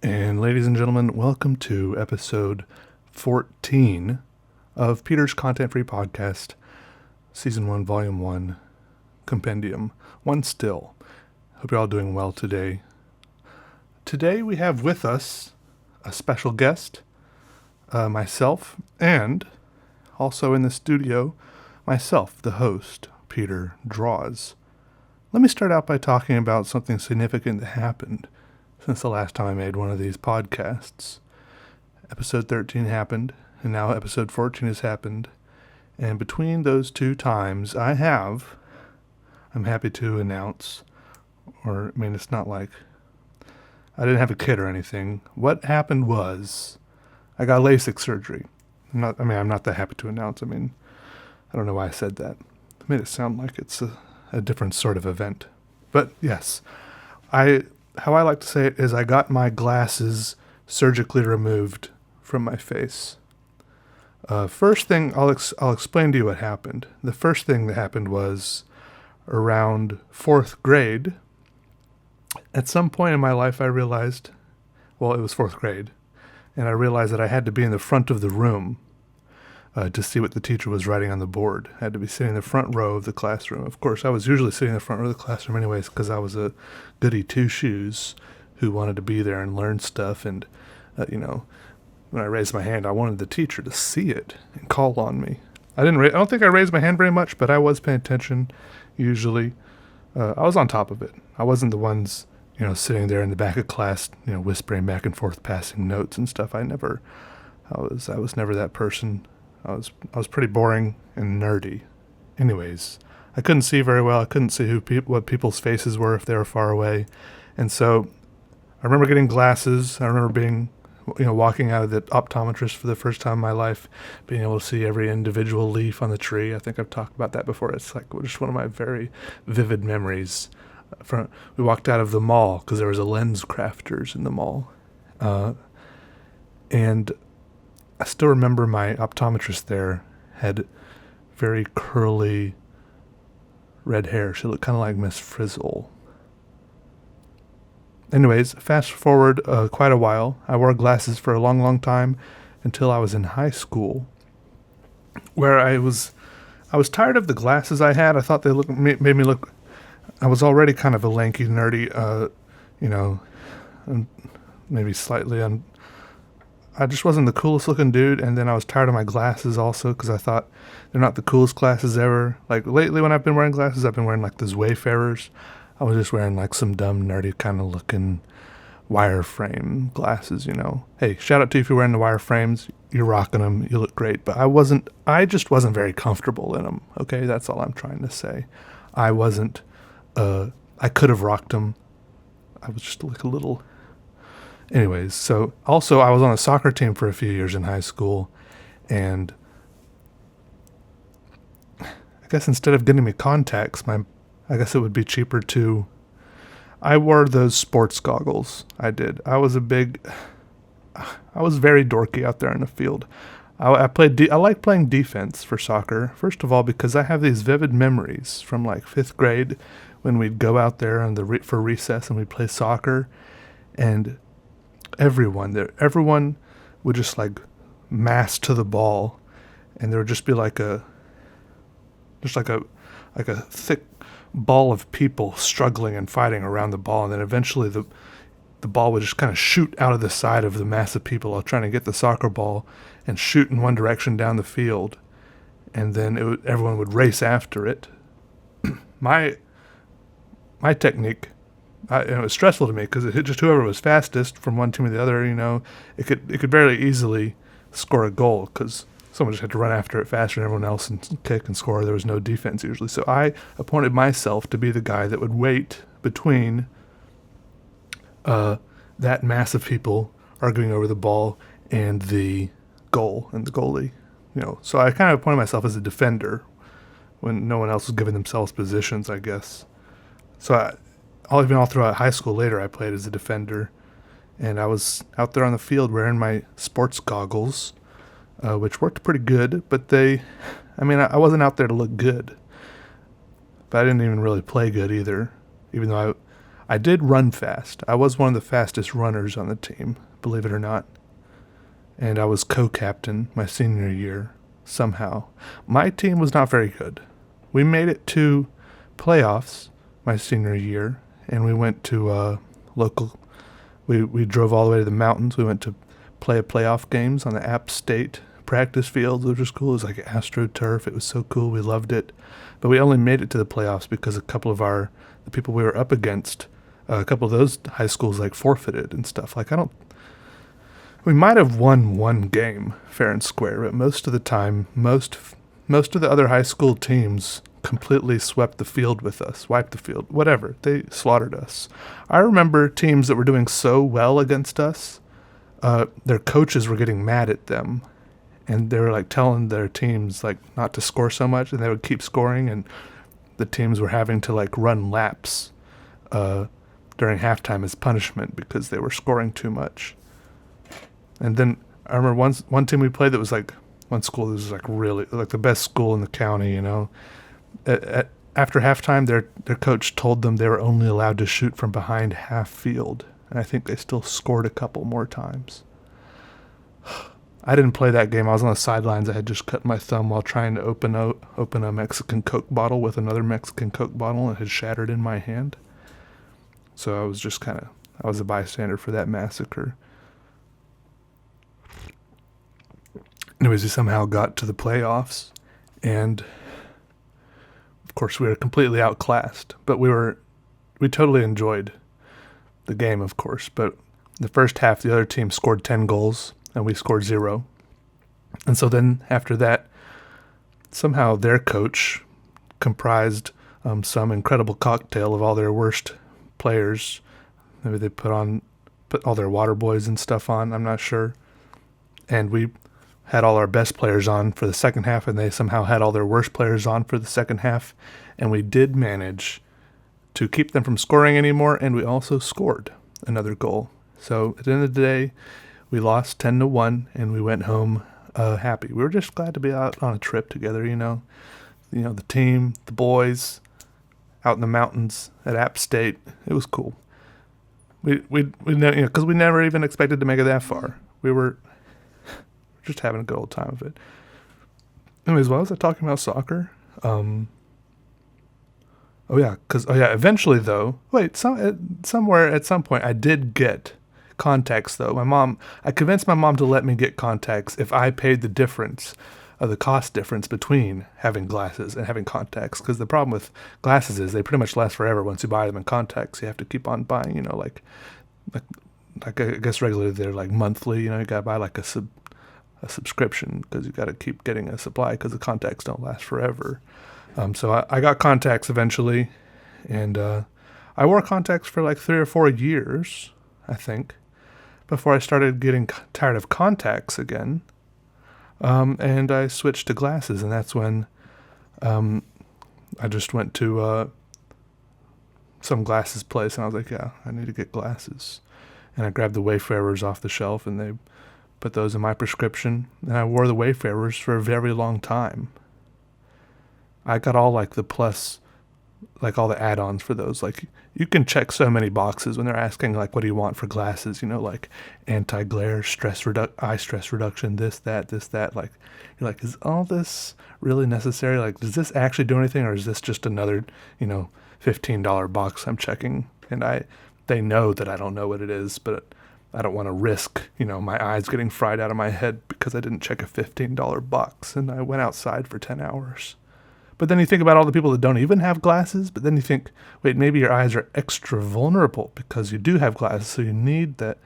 And ladies and gentlemen, welcome to episode 14 of Peter's Content-Free Podcast, Season 1, Volume 1, Compendium 1 Still. Hope you're all doing well today. Today we have with us a special guest, myself, and also in the studio, myself, the host, Peter Draws. Let me start out by talking about something significant that happened since the last time I made one of these podcasts. Episode 13 happened, and now episode 14 has happened. And between those two times, I'm happy to announce, it's not like I didn't have a kid or anything. What happened was I got LASIK surgery. I'm not that happy to announce. I don't know why I said that. I made it sound like it's a different sort of event. But yes, how I like to say it is I got my glasses surgically removed from my face. First thing, I'll explain to you what happened. The first thing that happened was around 4th grade. At some point in my life I realized, it was 4th grade, and I realized that I had to be in the front of the room to see what the teacher was writing on the board. I had to be sitting in the front row of the classroom. Of course, I was usually sitting in the front row of the classroom anyways because I was a goody two-shoes who wanted to be there and learn stuff. And, when I raised my hand, I wanted the teacher to see it and call on me. I don't think I raised my hand very much, but I was paying attention usually. I was on top of it. I wasn't the ones, sitting there in the back of class, whispering back and forth, passing notes and stuff. I was never that person. I was pretty boring and nerdy. Anyways, I couldn't see very well. I couldn't see what people's faces were if they were far away. And so I remember getting glasses. I remember being, walking out of the optometrist for the first time in my life, being able to see every individual leaf on the tree. I think I've talked about that before. It's like just one of my very vivid memories. We walked out of the mall because there was a Lens Crafters in the mall. And I still remember my optometrist there had very curly red hair. She looked kind of like Miss Frizzle. Anyways, fast forward quite a while. I wore glasses for a long, long time until I was in high school, where I was tired of the glasses I had. I thought they made me look. I was already kind of a lanky, nerdy, maybe slightly I just wasn't the coolest looking dude, and then I was tired of my glasses also because I thought they're not the coolest glasses ever. Like lately when I've been wearing glasses, I've been wearing like those Wayfarers. I was just wearing like some dumb, nerdy kind of looking wireframe glasses, Hey, shout out to you if you're wearing the wireframes. You're rocking them. You look great. But I just wasn't very comfortable in them. Okay, that's all I'm trying to say. I could have rocked them. I was just like a little... Anyways, so also I was on a soccer team for a few years in high school, and I guess instead of getting me contacts, I guess it would be cheaper I wore those sports goggles. I did. I was very dorky out there in the field. I like playing defense for soccer, first of all, because I have these vivid memories from like 5th grade when we'd go out there for recess and we'd play soccer, and everyone would just like mass to the ball, and there would just be like a thick ball of people struggling and fighting around the ball, and then eventually the ball would just kind of shoot out of the side of the mass of people trying to get the soccer ball and shoot in one direction down the field, and then everyone would race after it. My technique, it was stressful to me because it hit just whoever was fastest from one team to the other. It could barely easily score a goal because someone just had to run after it faster than everyone else and kick and score. There was no defense usually. So I appointed myself to be the guy that would wait between that mass of people arguing over the ball and the goal and the goalie. So I kind of appointed myself as a defender when no one else was giving themselves positions, I guess. So all throughout high school later, I played as a defender, and I was out there on the field wearing my sports goggles, which worked pretty good, but I wasn't out there to look good, but I didn't even really play good either, even though I did run fast. I was one of the fastest runners on the team, believe it or not. And I was co-captain my senior year, somehow. My team was not very good. We made it to playoffs my senior year, and we went to local. We drove all the way to the mountains. We went to play playoff games on the App State practice fields, which was cool. It was like AstroTurf. It was so cool. We loved it. But we only made it to the playoffs because a couple of the people we were up against, a couple of those high schools like forfeited and stuff. Like we might have won one game fair and square, but most of the time, most of the other high school teams completely swept the field with us, wiped the field, whatever. They slaughtered us. I remember teams that were doing so well against us, their coaches were getting mad at them, and they were like telling their teams like not to score so much, and they would keep scoring, and the teams were having to like run laps during halftime as punishment because they were scoring too much. And then I remember one team we played that was like one school that was like really like the best school in the county, you know. After halftime, their coach told them they were only allowed to shoot from behind half field, and I think they still scored a couple more times. I didn't play that game. I was on the sidelines. I had just cut my thumb while trying to open a Mexican Coke bottle with another Mexican Coke bottle, and it had shattered in my hand. So I was just I was a bystander for that massacre. Anyways, we somehow got to the playoffs, and of course we were completely outclassed, but we totally enjoyed the game, of course. But the first half, the other team scored 10 goals, and we scored 0. And so then after that, somehow their coach comprised some incredible cocktail of all their worst players. Maybe they put all their water boys and stuff on, I'm not sure. And we had all our best players on for the second half, and they somehow had all their worst players on for the second half. And we did manage to keep them from scoring anymore, and we also scored another goal. So at the end of the day, we lost 10-1, and we went home happy. We were just glad to be out on a trip together, you know. You know, the team, the boys, out in the mountains at App State. It was cool. We because we never even expected to make it that far. We were just having a good old time of it. Anyways, why was I talking about soccer? Eventually though, somewhere at some point I did get contacts though. I convinced my mom to let me get contacts if I paid the difference of the cost difference between having glasses and having contacts. Because the problem with glasses is they pretty much last forever once you buy them in contacts. You have to keep on buying, you know, like I guess regularly they're like monthly, you know, you gotta buy like a subscription because you got to keep getting a supply because the contacts don't last forever. So I got contacts eventually, and I wore contacts for like 3 or 4 years, I think, before I started getting tired of contacts again, and I switched to glasses, and that's when I just went to some glasses place, and I was like, yeah, I need to get glasses. And I grabbed the Wayfarers off the shelf, and they put those in my prescription, and I wore the Wayfarers for a very long time. I got all like the plus, like all the add-ons for those. Like you can check so many boxes when they're asking like, what do you want for glasses? You know, like anti-glare, eye stress reduction, this, that. Like you're like, is all this really necessary? Like, does this actually do anything, or is this just another, you know, $15 box I'm checking? And they know that I don't know what it is, but I don't want to risk, you know, my eyes getting fried out of my head because I didn't check a $15 box and I went outside for 10 hours. But then you think about all the people that don't even have glasses, but then you think, wait, maybe your eyes are extra vulnerable because you do have glasses, so you need that.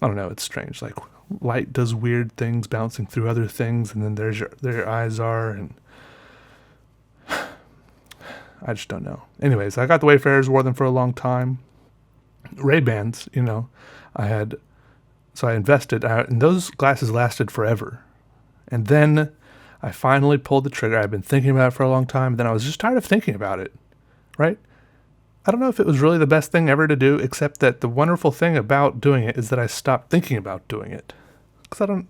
I don't know, it's strange. Like light does weird things bouncing through other things, and then there your eyes are, and I just don't know. Anyways, I got the Wayfarers, wore them for a long time. Ray-Bans, you know, so I invested, and those glasses lasted forever. And then I finally pulled the trigger. I've been thinking about it for a long time. Then I was just tired of thinking about it, right? I don't know if it was really the best thing ever to do, except that the wonderful thing about doing it is that I stopped thinking about doing it. Because I don't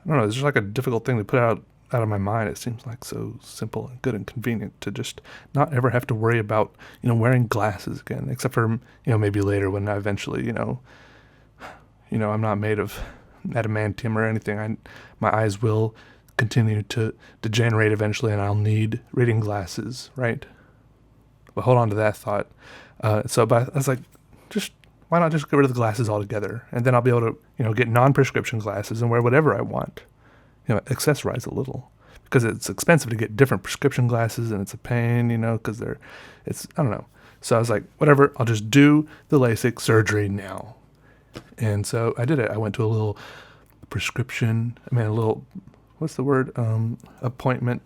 know, it's just like a difficult thing to put out out of my mind. It seems like so simple and good and convenient to just not ever have to worry about, wearing glasses again, except for, maybe later when I eventually, I'm not made of adamantium or anything. My eyes will continue to degenerate eventually, and I'll need reading glasses, right? But hold on to that thought. But I was like, why not just get rid of the glasses altogether? And then I'll be able to, get non-prescription glasses and wear whatever I want. Accessorize a little. Because it's expensive to get different prescription glasses, and it's a pain, because I don't know. So I was like, whatever, I'll just do the LASIK surgery now. And so I did it. I went to a little appointment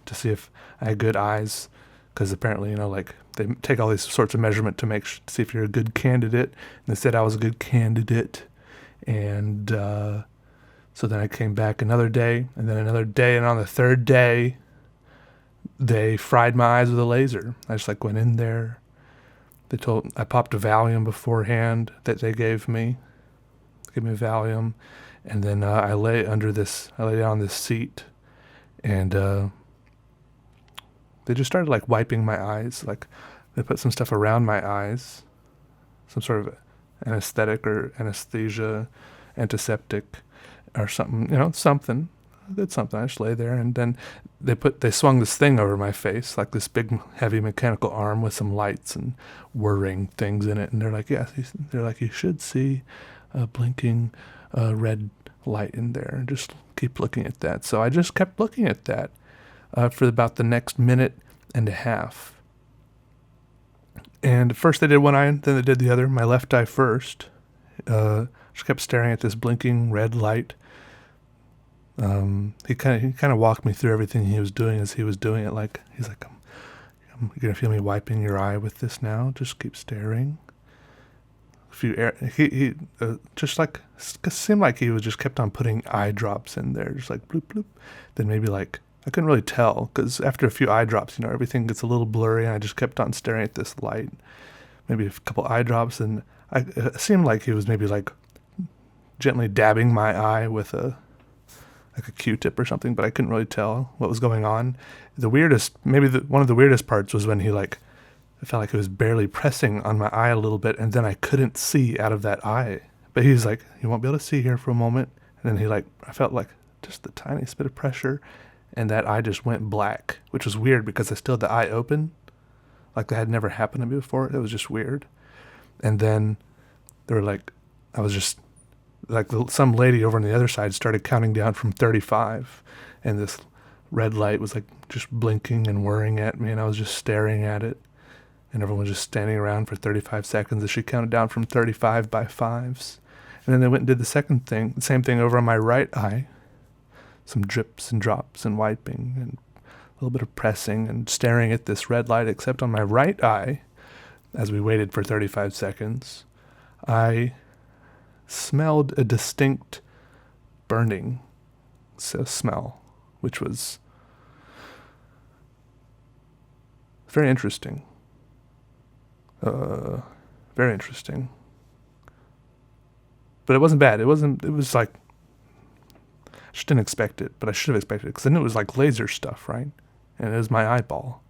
to see if I had good eyes. Because apparently, they take all these sorts of measurement to see if you're a good candidate. And they said I was a good candidate. And so then I came back another day, and then another day. And on the third day, they fried my eyes with a laser. I just went in there. I popped a Valium beforehand that they gave me. They gave me a Valium. And then I lay down on this seat, and they just started wiping my eyes. They put some stuff around my eyes, some sort of anesthetic or anesthesia, antiseptic or something, something. I did something. I just lay there, and then they swung this thing over my face, this big heavy mechanical arm with some lights and whirring things in it. And they're like, yeah, you should see a blinking red light in there, and just keep looking at that. So I just kept looking at that for about the next minute and a half. And first they did one eye, then they did the other. My left eye first. Just kept staring at this blinking red light. He kind of walked me through everything he was doing as he was doing it. He's like, "You're gonna feel me wiping your eye with this now. Just keep staring." He seemed like he was just kept on putting eye drops in there, just bloop bloop. Then maybe I couldn't really tell, because after a few eye drops, everything gets a little blurry, and I just kept on staring at this light. Maybe a couple eye drops, and it seemed like he was maybe gently dabbing my eye with a Q-tip or something, but I couldn't really tell what was going on. One of the weirdest parts was when I felt like he was barely pressing on my eye a little bit, and then I couldn't see out of that eye. But he's like, "You won't be able to see here for a moment." And then I felt just the tiniest bit of pressure, and that eye just went black, which was weird because I still had the eye open. That had never happened to me before. It was just weird. And then they were I was just some lady over on the other side started counting down from 35, and this red light was just blinking and whirring at me, and I was just staring at it, and everyone was just standing around for 35 seconds as she counted down from 35 by fives. And then they went and did the same thing over on my right eye, some drips and drops and wiping and a little bit of pressing and staring at this red light, except on my right eye, as we waited for 35 seconds, I smelled a distinct burning smell, which was very interesting. Very interesting. But it wasn't bad. It was I just didn't expect it, but I should have expected it, because I knew it was laser stuff, right? And it was my eyeball.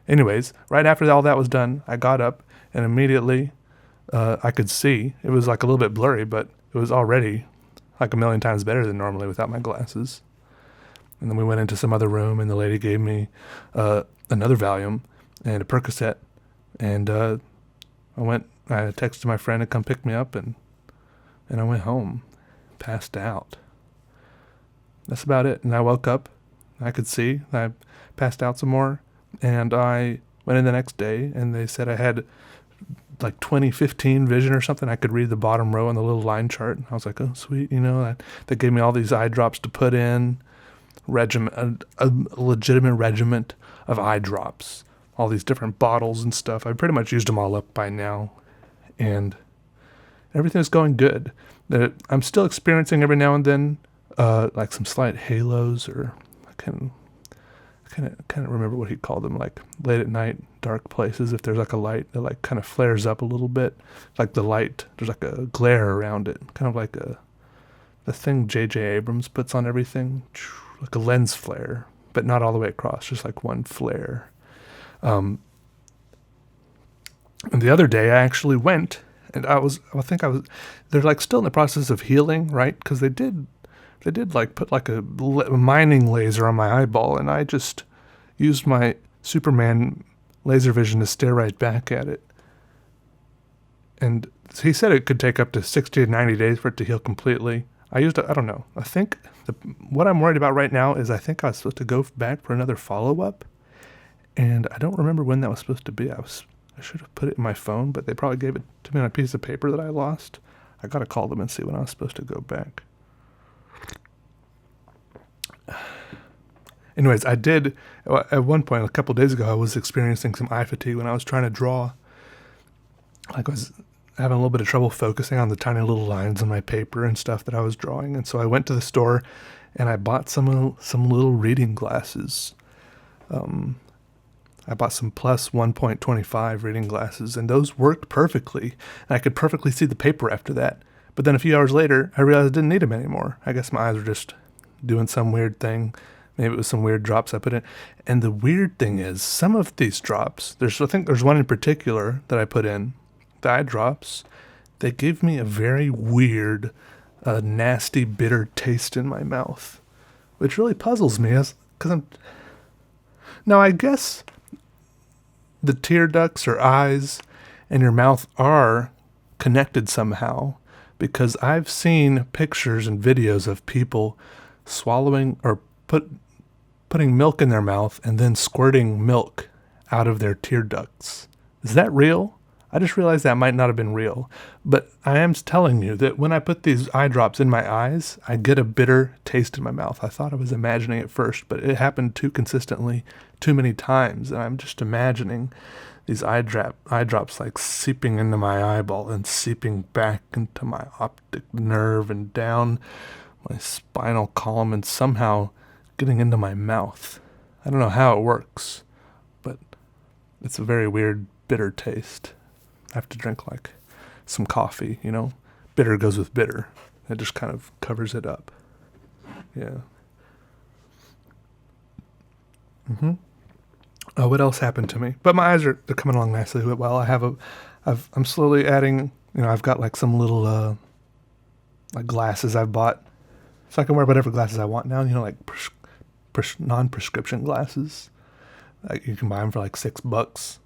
Anyways, right after all that was done, I got up, and immediately I could see. It was a little bit blurry, but it was already a million times better than normally without my glasses. And then we went into some other room, and the lady gave me another Valium and a Percocet, and I texted my friend to come pick me up, and I went home, passed out. That's about it. And I woke up, I could see, I passed out some more, and I went in the next day, and they said I had 20/15 vision or something. I could read the bottom row on the little line chart. I was like, oh, sweet, they gave me all these eye drops to put in, a legitimate regiment of eye drops, all these different bottles and stuff. I pretty much used them all up by now, and everything's going good. I'm still experiencing every now and then some slight halos, or I can't remember what he called them, late at night, dark places. If there's a light that kind of flares up a little bit, the light, there's a glare around it, kind of the thing J.J. Abrams puts on everything. like a lens flare, but not all the way across, just like one flare. And the other day I actually went, and they're like still in the process of healing, right? Because they did like put like a mining laser on my eyeball, and I just used my Superman laser vision to stare right back at it. And he said it could take up to 60 to 90 days for it to heal completely. I don't know. I think what I'm worried about right now is I think I was supposed to go back for another follow-up, and I don't remember when that was supposed to be. I should have put it in my phone, but they probably gave it to me on a piece of paper that I lost. I got to call them and see when I was supposed to go back. Anyways, I did, at one point, a couple days ago, I was experiencing some eye fatigue when I was trying to draw. Like I was having a little bit of trouble focusing on the tiny little lines on my paper and stuff that I was drawing. And so I went to the store and I bought some little reading glasses. I bought some plus 1.25 reading glasses, and those worked perfectly. And I could perfectly see the paper after that. But then a few hours later, I realized I didn't need them anymore. I guess my eyes were just doing some weird thing. Maybe it was some weird drops I put in. And the weird thing is, some of these drops, I think there's one in particular that I put in, the eye drops, they give me a very weird, nasty, bitter taste in my mouth, which really puzzles me. Now, I guess the tear ducts or eyes and your mouth are connected somehow, because I've seen pictures and videos of people swallowing or putting milk in their mouth and then squirting milk out of their tear ducts. Is that real? I just realized that might not have been real. But I am telling you that when I put these eye drops in my eyes, I get a bitter taste in my mouth. I thought I was imagining it first, but it happened too consistently, too many times. And I'm just imagining these eye drops like seeping into my eyeball and seeping back into my optic nerve and down my spinal column and somehow getting into my mouth. I don't know how it works, but it's a very weird, bitter taste. I have to drink like some coffee, Bitter goes with bitter. It just kind of covers it up. Yeah. What else happened to me? But my eyes they're coming along nicely. Well, I'm slowly adding, I've got like some little like glasses I've bought, so I can wear whatever glasses I want now. Like non-prescription glasses. Like you can buy them for like $6.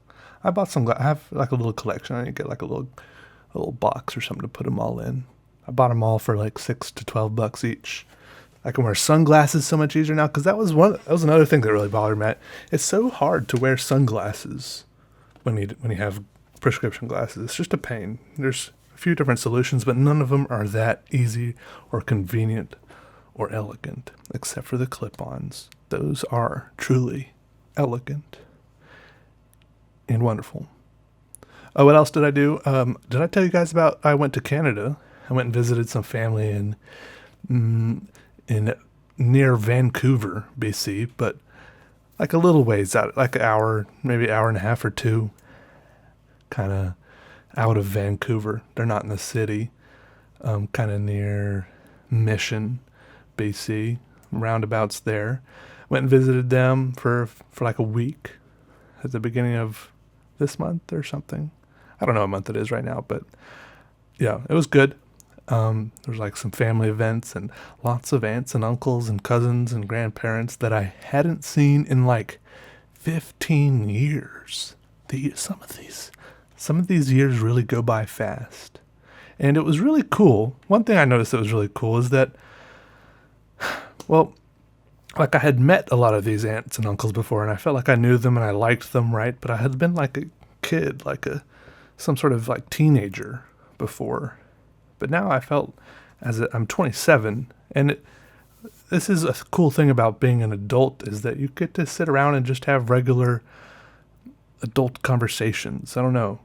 I bought some. I have like a little collection. I need to get like a little box or something to put them all in. I bought them all for like $6 to $12 each. I can wear sunglasses so much easier now, because that was another thing that really bothered me. It's so hard to wear sunglasses when you have prescription glasses. It's just a pain. There's a few different solutions, but none of them are that easy or convenient or elegant, except for the clip-ons. Those are truly elegant and wonderful. Oh, what else did I do? Did I tell you guys about? I went to Canada. I went and visited some family in near Vancouver, BC, but like a little ways out, like an hour, maybe hour and a half or two, kind of out of Vancouver. They're not in the city. Kind of near Mission, BC, roundabouts there. Went and visited them for like a week at the beginning of this month or something. I don't know what month it is right now, but yeah, it was good. There was like some family events and lots of aunts and uncles and cousins and grandparents that I hadn't seen in like 15 years. Some of these years really go by fast. And it was really cool. One thing I noticed that was really cool is that, well, like I had met a lot of these aunts and uncles before, and I felt like I knew them and I liked them, right? But I had been like a kid, some sort of like teenager before. But now I felt I'm 27, and this is a cool thing about being an adult, is that you get to sit around and just have regular adult conversations. I don't know.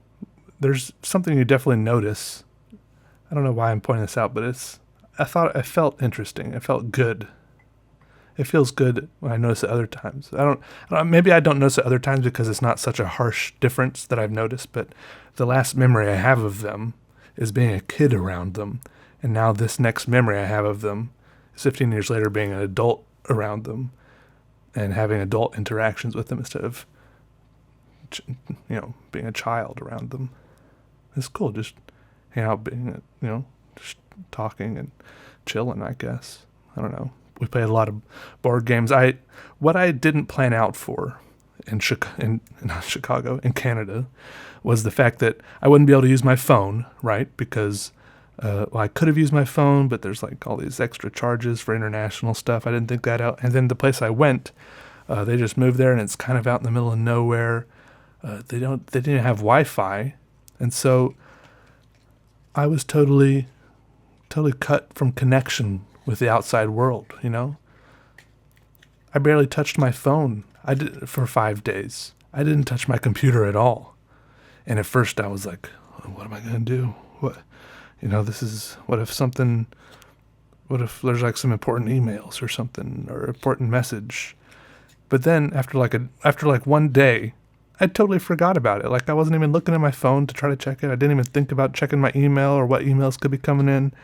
There's something you definitely notice. I don't know why I'm pointing this out, but I felt interesting. It felt good. It feels good when I notice it other times. Maybe I don't notice it other times because it's not such a harsh difference that I've noticed, but the last memory I have of them is being a kid around them. And now this next memory I have of them is 15 years later being an adult around them and having adult interactions with them instead of, being a child around them. It's cool. Just hanging out, being, just talking and chilling, I guess. I don't know. We played a lot of board games. What I didn't plan out for in Canada, was the fact that I wouldn't be able to use my phone, right? Because, I could have used my phone, but there's like all these extra charges for international stuff. I didn't think that out. And then the place I went, they just moved there, and it's kind of out in the middle of nowhere. They didn't have Wi-Fi, and so I was totally cut from connection with the outside world. I barely touched my phone. I did for 5 days. I didn't touch my computer at all. And at first I was like, what am I going to do? What if there's like some important emails or something, or important message? But then after like 1 day, I totally forgot about it. Like I wasn't even looking at my phone to try to check it. I didn't even think about checking my email or what emails could be coming in.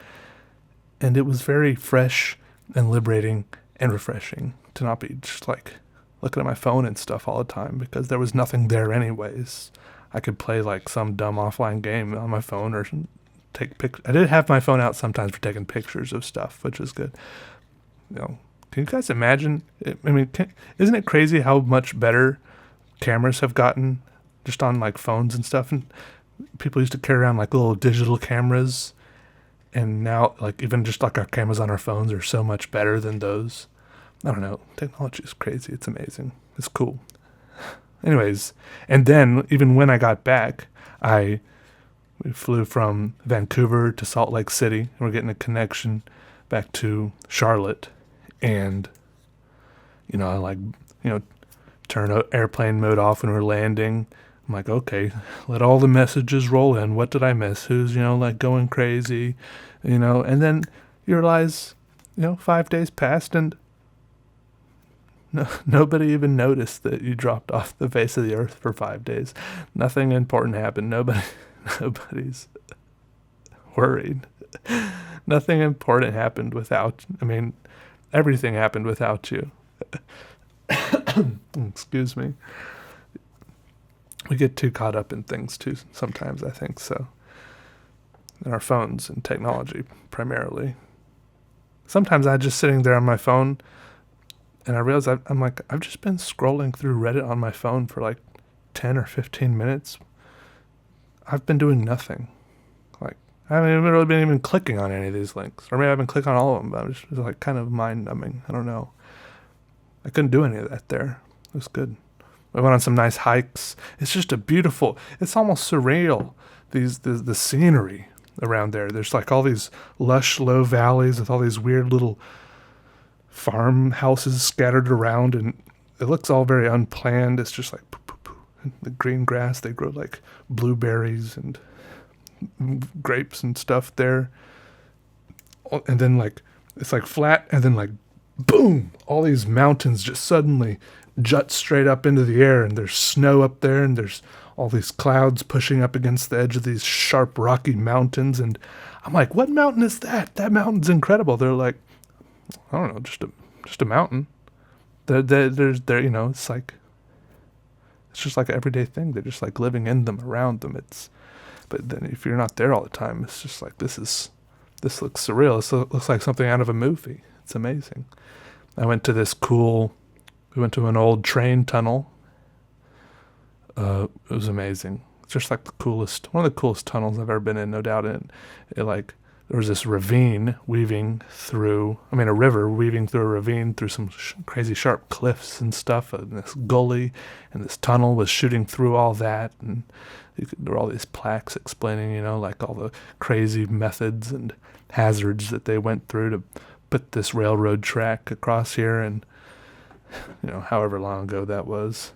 And it was very fresh and liberating and refreshing to not be just like looking at my phone and stuff all the time, because there was nothing there anyways. I could play like some dumb offline game on my phone or take pictures. I did have my phone out sometimes for taking pictures of stuff, which is good. Can you guys imagine? Isn't it crazy how much better cameras have gotten just on like phones and stuff? And people used to carry around like little digital cameras, and now like even just like our cameras on our phones are so much better than those. I don't know. Technology is crazy. It's amazing. It's cool. Anyways, and then even when I got back, we flew from Vancouver to Salt Lake City, and we're getting a connection back to Charlotte. And, I turn airplane mode off when we're landing. I'm like, okay, let all the messages roll in. What did I miss? Who's, going crazy, and then you realize, 5 days passed and nobody even noticed that you dropped off the face of the earth for 5 days. Nothing important happened. Nobody's worried. Nothing important happened everything happened without you. Excuse me. We get too caught up in things too sometimes, I think so. In our phones and technology primarily. Sometimes I'm just sitting there on my phone and I realize I've just been scrolling through Reddit on my phone for like 10 or 15 minutes. I've been doing nothing. I haven't really been even clicking on any of these links. Or maybe I've been clicking on all of them, but it's just like kind of mind-numbing. I don't know. I couldn't do any of that there. It was good. We went on some nice hikes. It's just it's almost surreal, the scenery around there. There's like all these lush, low valleys with all these weird little farmhouses scattered around, and it looks all very unplanned. It's just like poo, poo, poo. And the green grass, they grow like blueberries and grapes and stuff there, and then like it's like flat, and then like boom, all these mountains just suddenly jut straight up into the air, and there's snow up there, and there's all these clouds pushing up against the edge of these sharp rocky mountains. And I'm like, what mountain is that? That mountain's incredible. They're like, I don't know, just a mountain. It's like, it's just like an everyday thing. They're just like living in them, around them. But then if you're not there all the time, it's just like, this looks surreal. This looks like something out of a movie. It's amazing. We went to an old train tunnel. It was amazing. It's just like one of the coolest tunnels I've ever been in, no doubt. And there was this ravine weaving through, a river weaving through a ravine through some crazy sharp cliffs and stuff, and this gully, and this tunnel was shooting through all that, and there were all these plaques explaining, like all the crazy methods and hazards that they went through to put this railroad track across here, and, however long ago that was.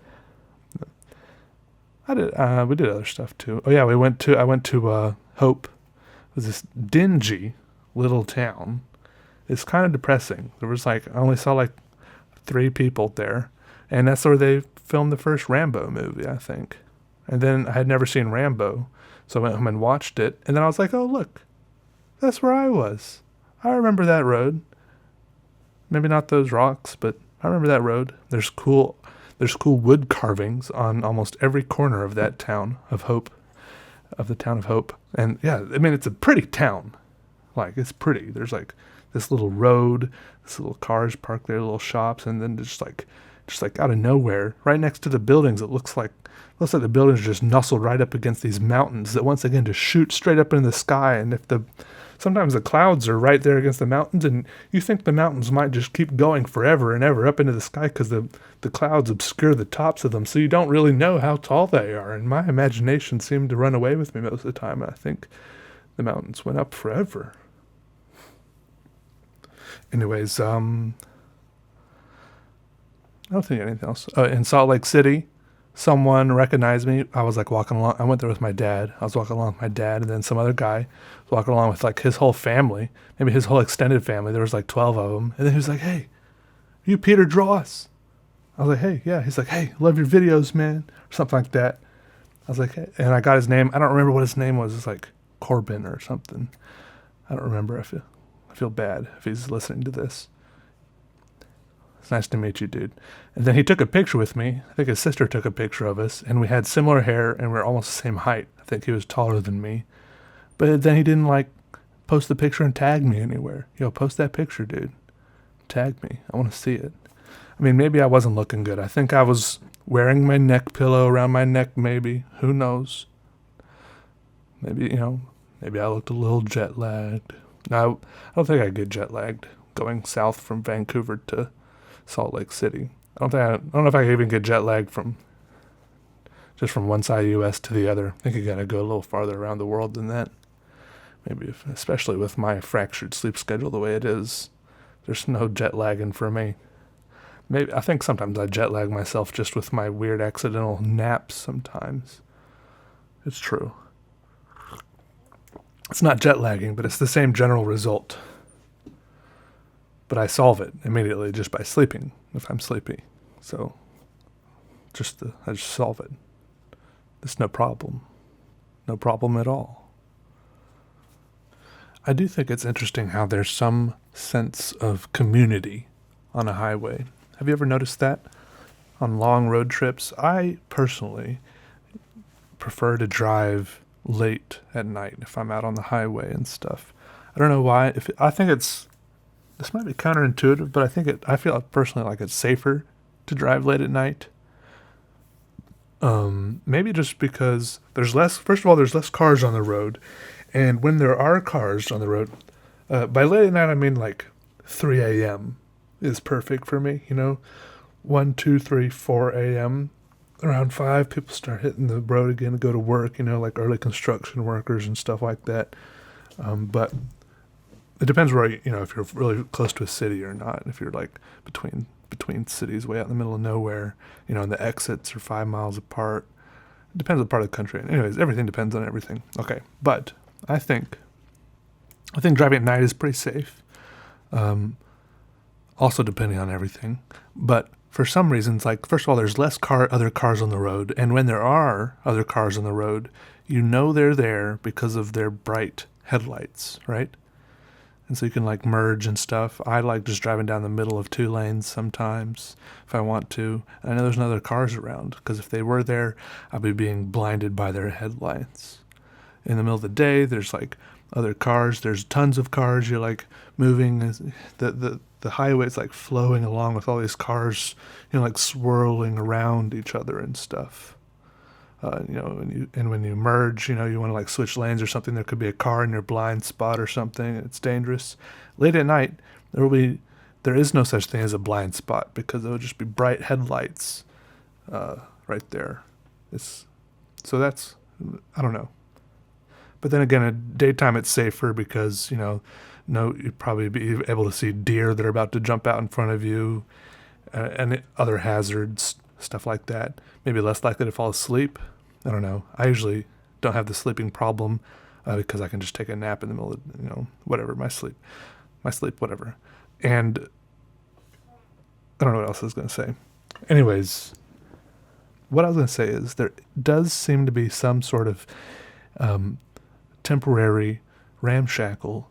We did other stuff too. Oh yeah, I went to Hope. It was this dingy little town. It's kind of depressing. There was I only saw 3 people there, and that's where they filmed the first Rambo movie, I think. And then I had never seen Rambo, so I went home and watched it, and then I was like, oh look, that's where I was. I remember that road. Maybe not those rocks, but I remember that road. There's cool wood carvings on almost every corner of that town of Hope, of the town of Hope. And yeah, I mean, it's a pretty town. Like, it's pretty. There's like this little road, this little cars parked there, little shops, and then just like out of nowhere, right next to the buildings, it looks like the buildings are just nestled right up against these mountains that once again just shoot straight up into the sky. And sometimes the clouds are right there against the mountains, and you think the mountains might just keep going forever and ever up into the sky because the clouds obscure the tops of them, so you don't really know how tall they are. And my imagination seemed to run away with me most of the time. I think the mountains went up forever. Anyways, I don't think anything else. In Salt Lake City, someone recognized me. I was like walking along. I went there with my dad. I was walking along with my dad, and then some other guy was walking along with like his whole family, maybe his whole extended family. There was like 12 of them. And then he was like, "Hey, you Peter Dross?" I was like, "Hey, yeah." He's like, "Hey, love your videos, man," or something like that. I was like, "Hey," and I got his name. I don't remember what his name was. It's like Corbin or something. I don't remember. I feel bad if he's listening to this. It's nice to meet you, dude. And then he took a picture with me. I think his sister took a picture of us, and we had similar hair, and we were almost the same height. I think he was taller than me. But then he didn't, like, post the picture and tag me anywhere. Yo, post that picture, dude. Tag me. I want to see it. I mean, maybe I wasn't looking good. I think I was wearing my neck pillow around my neck, maybe. Who knows? Maybe, maybe I looked a little jet-lagged. No, I don't think I get jet-lagged going south from Vancouver to Salt Lake City. I don't know if I can even get jet lagged from one side of the U.S. to the other. I think you gotta go a little farther around the world than that. Maybe, especially with my fractured sleep schedule the way it is, there's no jet lagging for me. Maybe I think sometimes I jet lag myself just with my weird accidental naps. Sometimes it's true. It's not jet lagging, but it's the same general result. But I solve it immediately just by sleeping if I'm sleepy. So I just solve it. It's no problem. No problem at all. I do think it's interesting how there's some sense of community on a highway. Have you ever noticed that? On long road trips, I personally prefer to drive late at night if I'm out on the highway and stuff. I don't know why. This might be counterintuitive, but I feel personally like it's safer to drive late at night. Maybe just because there's less cars on the road. And when there are cars on the road, by late at night, I mean like 3 a.m. is perfect for me. 1, 2, 3, 4 a.m. Around 5, people start hitting the road again to go to work, like early construction workers and stuff like that. But it depends where, if you're really close to a city or not. If you're like between cities way out in the middle of nowhere, and the exits are 5 miles apart. It depends on the part of the country. Anyways, everything depends on everything. Okay, but I think driving at night is pretty safe. Also depending on everything. But for some reasons, like, first of all, there's less other cars on the road. And when there are other cars on the road, they're there because of their bright headlights, right? And so you can like merge and stuff. I like just driving down the middle of 2 lanes sometimes if I want to. And I know there's no other cars around because if they were there, I'd be being blinded by their headlights. In the middle of the day, there's like other cars. There's tons of cars. You're like moving. The highway's like flowing along with all these cars, like swirling around each other and stuff. When you merge, you want to like switch lanes or something, there could be a car in your blind spot or something. It's dangerous. Late at night, there is no such thing as a blind spot because it would just be bright headlights, right there. So that's, I don't know. But then again, at daytime it's safer because, you'd probably be able to see deer that are about to jump out in front of you, and other hazards, stuff like that. Maybe less likely to fall asleep. I don't know. I usually don't have the sleeping problem because I can just take a nap in the middle of, whatever, my sleep, whatever. And I don't know what else I was going to say. Anyways, what I was going to say is there does seem to be some sort of temporary ramshackle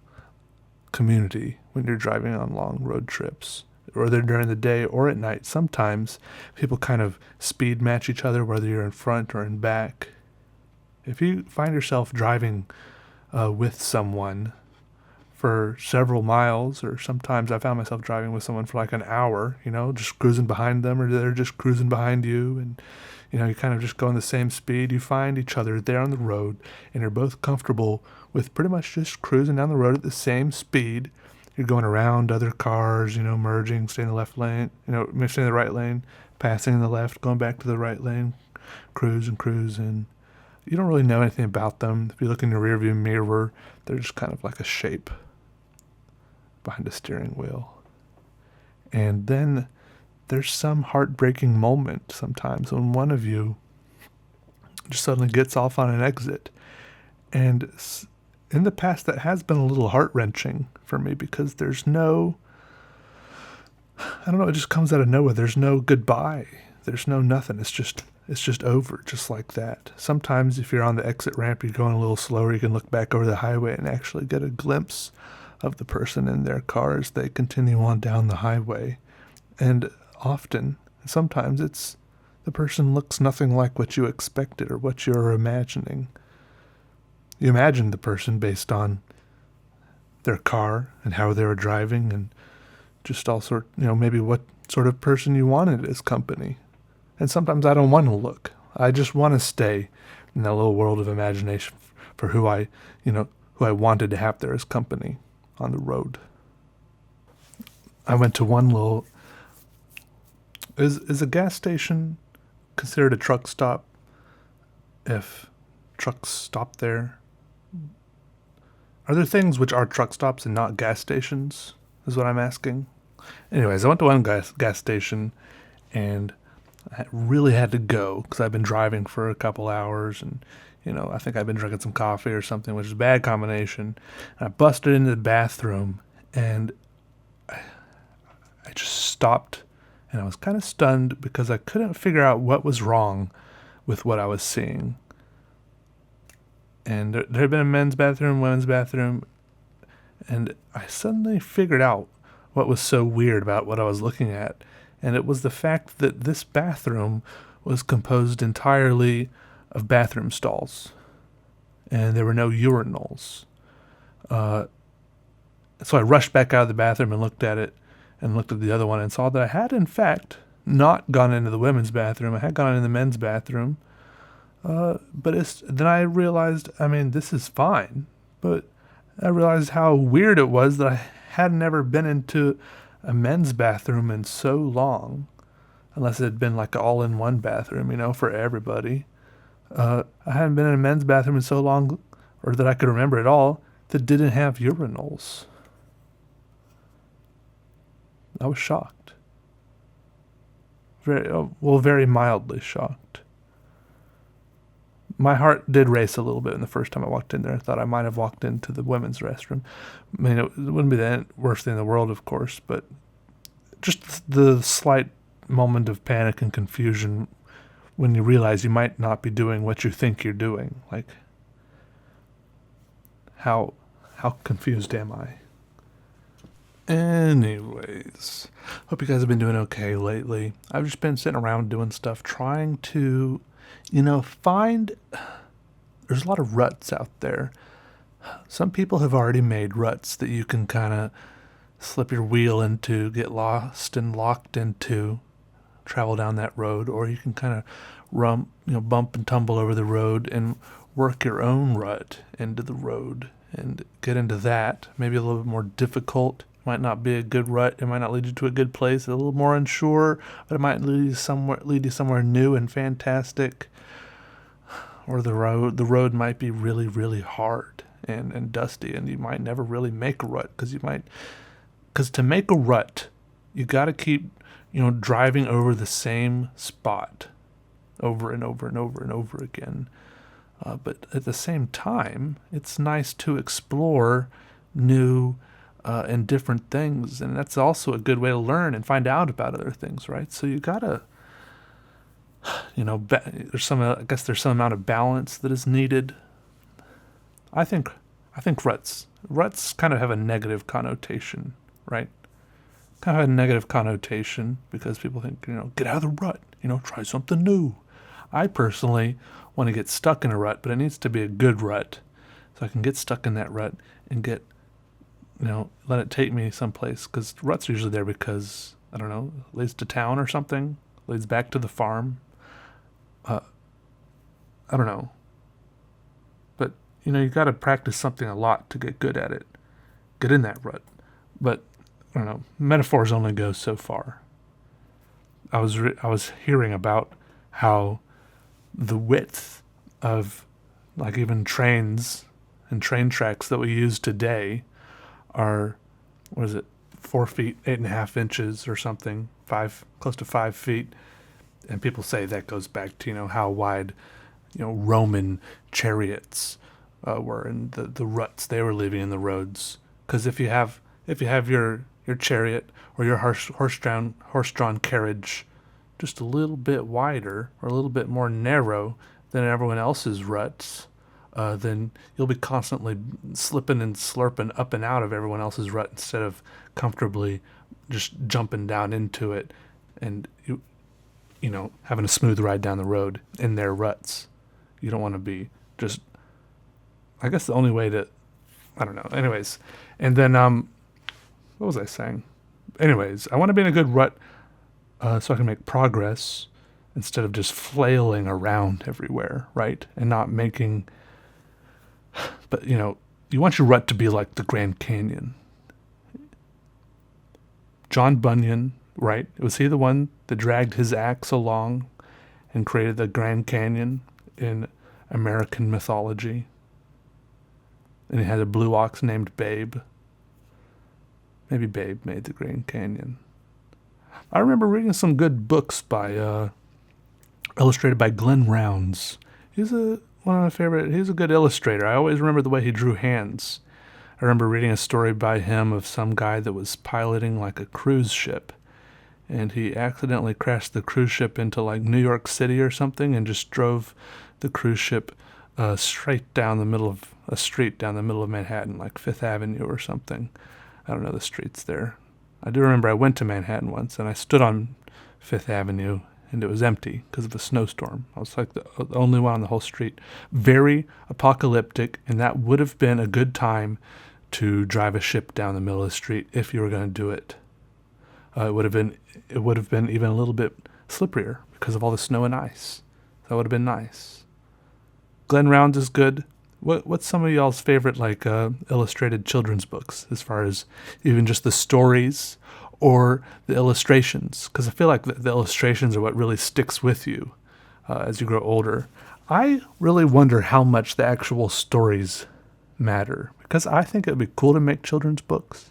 community when you're driving on long road trips, whether during the day or at night. Sometimes people kind of speed match each other, whether you're in front or in back. If you find yourself driving with someone for several miles, or sometimes I found myself driving with someone for like an hour, just cruising behind them, or they're just cruising behind you, and you kind of just go in the same speed. You find each other there on the road, and you're both comfortable with pretty much just cruising down the road at the same speed. You're going around other cars, merging, staying in the left lane, staying in the right lane, passing in the left, going back to the right lane, cruising. You don't really know anything about them. If you look in your rearview mirror, they're just kind of like a shape behind a steering wheel. And then there's some heartbreaking moment sometimes when one of you just suddenly gets off on an exit. And in the past, that has been a little heart-wrenching for me, because there's no, I don't know, it just comes out of nowhere. There's no goodbye. There's no nothing. It's just over, just like that. Sometimes if you're on the exit ramp, you're going a little slower, you can look back over the highway and actually get a glimpse of the person in their car as they continue on down the highway. And sometimes the person looks nothing like what you expected or what you're imagining. You imagined the person based on their car and how they were driving, and just all sort, maybe what sort of person you wanted as company. And sometimes I don't want to look. I just want to stay in that little world of imagination for who I wanted to have there as company on the road. I went to one little... Is a gas station considered a truck stop if trucks stop there? Are there things which are truck stops and not gas stations, is what I'm asking. Anyways, I went to one gas station, and I really had to go because I've been driving for a couple hours, and I think I've been drinking some coffee or something, which is a bad combination. And I busted into the bathroom, and I just stopped, and I was kind of stunned because I couldn't figure out what was wrong with what I was seeing. And there had been a men's bathroom, women's bathroom, and I suddenly figured out what was so weird about what I was looking at. And it was the fact that this bathroom was composed entirely of bathroom stalls, and there were no urinals. So I rushed back out of the bathroom and looked at it, and looked at the other one, and saw that I had, in fact, not gone into the women's bathroom. I had gone into the men's bathroom. But then I realized, this is fine. But I realized how weird it was that I had never been into a men's bathroom in so long, unless it had been like an all-in-one bathroom, for everybody. I hadn't been in a men's bathroom in so long, or that I could remember at all, that didn't have urinals. I was shocked. Very mildly shocked. My heart did race a little bit in the first time I walked in there. I thought I might have walked into the women's restroom. It wouldn't be the worst thing in the world, of course, but just the slight moment of panic and confusion when you realize you might not be doing what you think you're doing. Like, how confused am I? Anyways, hope you guys have been doing okay lately. I've just been sitting around doing stuff, trying to, find... There's a lot of ruts out there. Some people have already made ruts that you can kind of slip your wheel into, get lost and locked into, travel down that road, or you can kind of bump and tumble over the road and work your own rut into the road and get into that. Maybe a little bit more difficult. Might not be a good rut. It might not lead you to a good place. A little more unsure, but it might lead you somewhere new and fantastic. Or the road might be really, really hard and dusty, and you might never really make a rut because to make a rut, you got to keep driving over the same spot over and over and over and over again. But at the same time, it's nice to explore new and different things, and that's also a good way to learn and find out about other things, right? So you gotta, there's some amount of balance that is needed. I think ruts Ruts kind of have a negative connotation, right? Kind of have a negative connotation because people think, get out of the rut, try something new. I personally want to get stuck in a rut, but it needs to be a good rut. So I can get stuck in that rut and get, let it take me someplace. Because ruts are usually there because, I don't know, it leads to town or something, leads back to the farm. I don't know. But, you got to practice something a lot to get good at it. Get in that rut. But, I don't know, metaphors only go so far. I was hearing about how the width of, like, even trains and train tracks that we use today are, 4 feet, 8.5 inches or something, close to 5 feet. And people say that goes back to, how wide, Roman chariots were and the ruts they were leaving in the roads. Because if you have your chariot or your horse-drawn carriage just a little bit wider or a little bit more narrow than everyone else's ruts, then you'll be constantly slipping and slurping up and out of everyone else's rut instead of comfortably just jumping down into it and having a smooth ride down the road in their ruts. You don't want to be just, I guess the only way to, I don't know. Anyways, and then what was I saying? Anyways, I want to be in a good rut so I can make progress instead of just flailing around everywhere, right? And not making, but you want your rut to be like the Grand Canyon. John Bunyan, right? Was he the one that dragged his axe along and created the Grand Canyon in American mythology? And he had a blue ox named Babe. Maybe Babe made the Grand Canyon. I remember reading some good books by illustrated by Glenn Rounds. He's one of my favorite. He's a good illustrator. I always remember the way he drew hands. I remember reading a story by him of some guy that was piloting like a cruise ship, and he accidentally crashed the cruise ship into like New York City or something, and just drove the cruise ship straight down the middle of a street down the middle of Manhattan, like Fifth Avenue or something. I don't know the streets there. I do remember I went to Manhattan once, and I stood on Fifth Avenue, and it was empty because of a snowstorm. I was like the only one on the whole street. Very apocalyptic, and that would have been a good time to drive a ship down the middle of the street if you were going to do it. It would have been even a little bit slipperier because of all the snow and ice. That would have been nice. Glenn Rounds is good. What's some of y'all's favorite illustrated children's books, as far as even just the stories or the illustrations? Because I feel like the illustrations are what really sticks with you as you grow older. I really wonder how much the actual stories matter, because I think it would be cool to make children's books.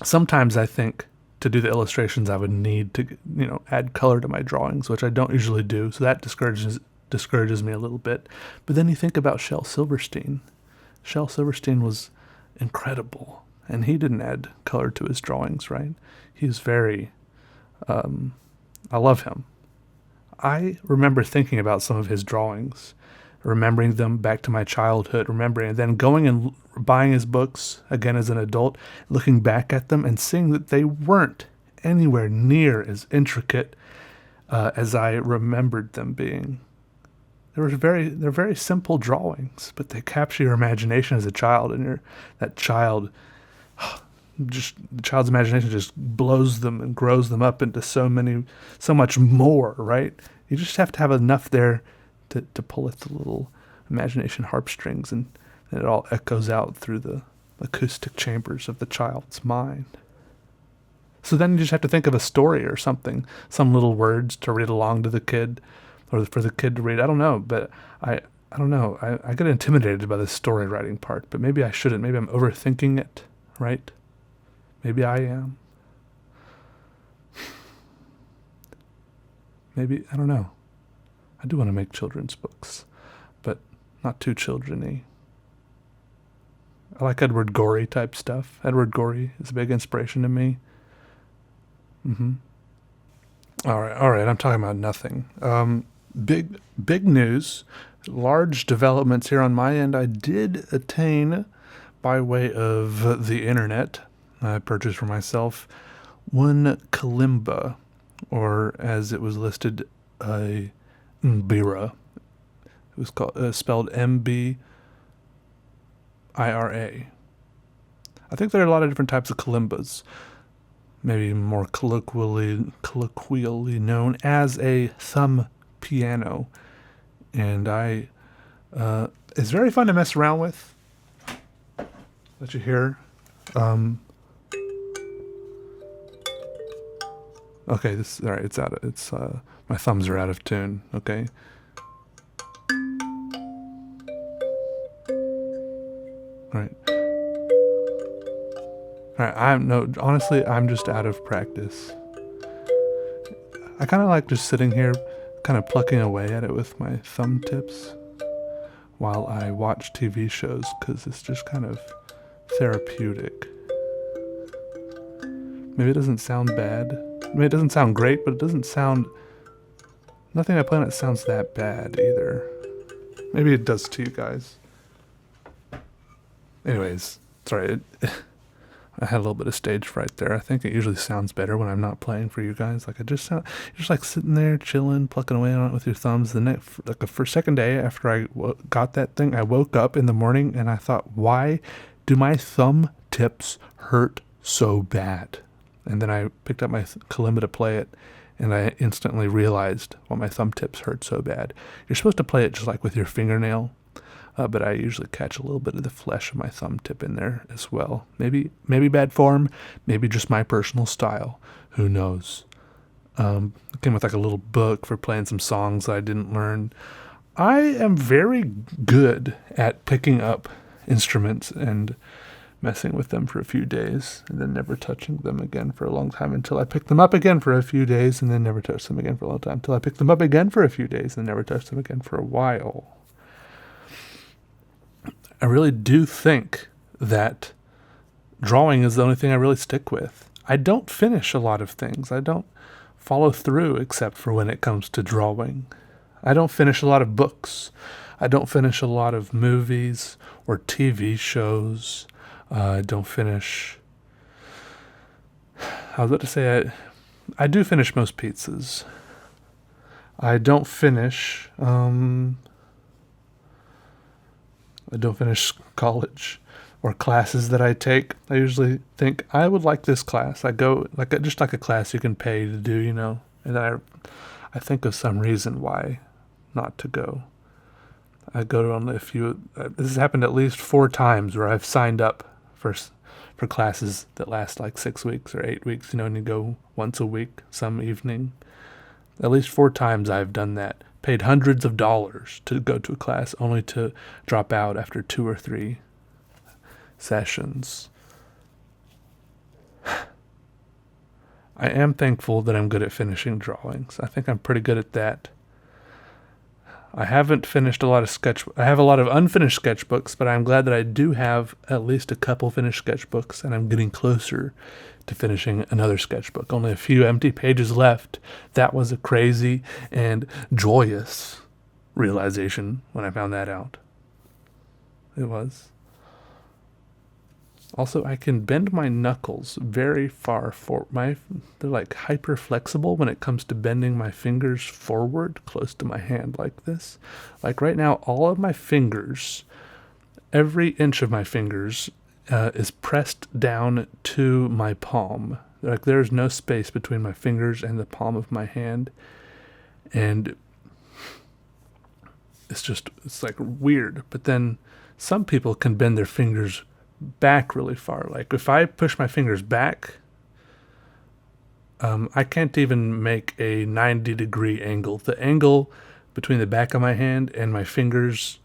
Sometimes I think to do the illustrations I would need to add color to my drawings, which I don't usually do, so that discourages me a little bit. But then you think about Shel Silverstein. Shel Silverstein was incredible, and he didn't add color to his drawings, right? He was very, I love him. I remember thinking about some of his drawings, remembering them back to my childhood, and then going and buying his books again as an adult, looking back at them and seeing that they weren't anywhere near as intricate as I remembered them being. They're very simple drawings, but they capture your imagination as a child, and the child's imagination just blows them and grows them up into so much more, right? You just have to have enough there to pull at the little imagination harpstrings, and it all echoes out through the acoustic chambers of the child's mind. So then you just have to think of a story or something, some little words to read along to the kid, or for the kid to read. I don't know, but I don't know. I get intimidated by the story writing part, but maybe I shouldn't. Maybe I'm overthinking it, right? Maybe I am. Maybe, I don't know. I do want to make children's books, but not too children-y. I like Edward Gorey type stuff. Edward Gorey is a big inspiration to me. All right, I'm talking about nothing. Big news. Large developments here on my end. I did attain, by way of the internet, I purchased for myself one kalimba, or as it was listed, a mbira. It was spelled Mbira. I think there are a lot of different types of kalimbas, maybe more colloquially known as a thumb piano, and it's very fun to mess around with. Let you hear. Okay, this all right. It's my thumbs are out of tune. Okay. All right. All right. Honestly, I'm just out of practice. I kind of like just sitting here, kind of plucking away at it with my thumb tips while I watch TV shows, because it's just kind of therapeutic. Maybe it doesn't sound bad. I mean, it doesn't sound great, but it doesn't sound... Nothing I play on it sounds that bad either. Maybe it does to you guys. Anyways, sorry. I had a little bit of stage fright there. I think it usually sounds better when I'm not playing for you guys. Like, you're just like sitting there chilling, plucking away on it with your thumbs. For second day after I got that thing, I woke up in the morning and I thought, why do my thumb tips hurt so bad? And then I picked up my kalimba to play it, and I instantly realized why my thumb tips hurt so bad. You're supposed to play it just like with your fingernail, but I usually catch a little bit of the flesh of my thumb tip in there as well. Maybe bad form, maybe just my personal style. Who knows? It came with like a little book for playing some songs that I didn't learn. I am very good at picking up instruments and messing with them for a few days and then never touching them again for a long time, until I pick them up again for a few days and then never touch them again for a long time, until I pick them up again for a few days and never touch them again for a while. I really do think that drawing is the only thing I really stick with. I don't finish a lot of things. I don't follow through except for when it comes to drawing. I don't finish a lot of books. I don't finish a lot of movies or TV shows. I don't finish... I was about to say I do finish most pizzas. I don't finish... I don't finish college or classes that I take. I usually think, I would like this class. I go, just like a class you can pay to do, and then I think of some reason why not to go. I go to only a few... This has happened at least 4 times where I've signed up for classes that last like 6 weeks or 8 weeks, and you go once a week, some evening. At least 4 times I've done that. Paid hundreds of dollars to go to a class only to drop out after 2 or 3 sessions. I am thankful that I'm good at finishing drawings. I think I'm pretty good at that. I haven't finished a lot of I have a lot of unfinished sketchbooks, but I'm glad that I do have at least a couple finished sketchbooks, and I'm getting closer to finishing another sketchbook. Only a few empty pages left. That was a crazy and joyous realization when I found that out. It was. Also, I can bend my knuckles very far they're like hyper flexible when it comes to bending my fingers forward close to my hand like this. Like right now, all of my fingers, every inch of my fingers is pressed down to my palm. Like there's no space between my fingers and the palm of my hand. And it's like weird. But then some people can bend their fingers back really far. Like if I push my fingers back, I can't even make a 90-degree angle. The angle between the back of my hand and my fingers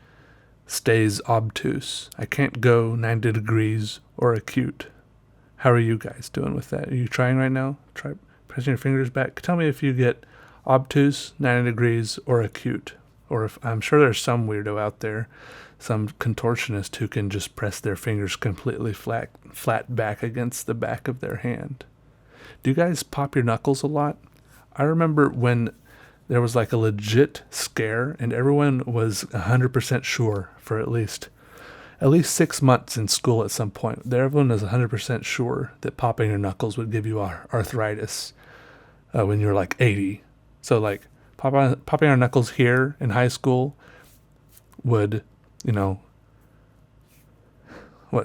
stays obtuse. I can't go 90 degrees or acute. How are you guys doing with that? Are you trying right now? Try pressing your fingers back. Tell me if you get obtuse, 90 degrees, or acute. Or if I'm sure there's some weirdo out there, some contortionist who can just press their fingers completely flat back against the back of their hand. Do you guys pop your knuckles a lot? I remember when there was like a legit scare, and everyone was 100% sure for at least 6 months in school at some point. Everyone was 100% sure that popping your knuckles would give you arthritis when you're like 80. So like popping our knuckles here in high school would,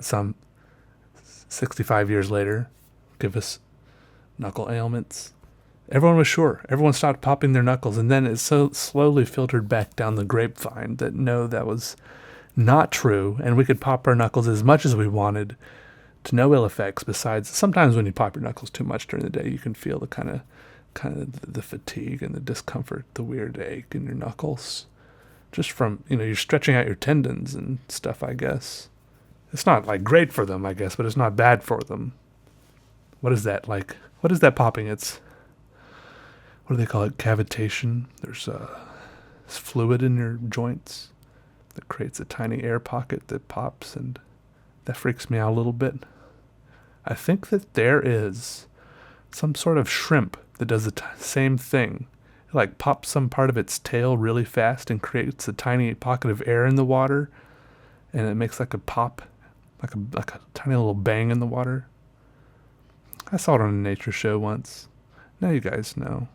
some 65 years later, give us knuckle ailments. Everyone was sure. Everyone stopped popping their knuckles, and then it so slowly filtered back down the grapevine that no, that was not true, and we could pop our knuckles as much as we wanted to no ill effects. Besides, sometimes when you pop your knuckles too much during the day, you can feel the kind of the fatigue and the discomfort, the weird ache in your knuckles, just from you're stretching out your tendons and stuff. I guess it's not like great for them, I guess, but it's not bad for them. What is that like? What is that popping? What do they call it? Cavitation. There's fluid in your joints that creates a tiny air pocket that pops, and that freaks me out a little bit. I think that there is some sort of shrimp that does the same thing. It like pops some part of its tail really fast and creates a tiny pocket of air in the water, and it makes like a pop, like a tiny little bang in the water. I saw it on a nature show once. Now you guys know.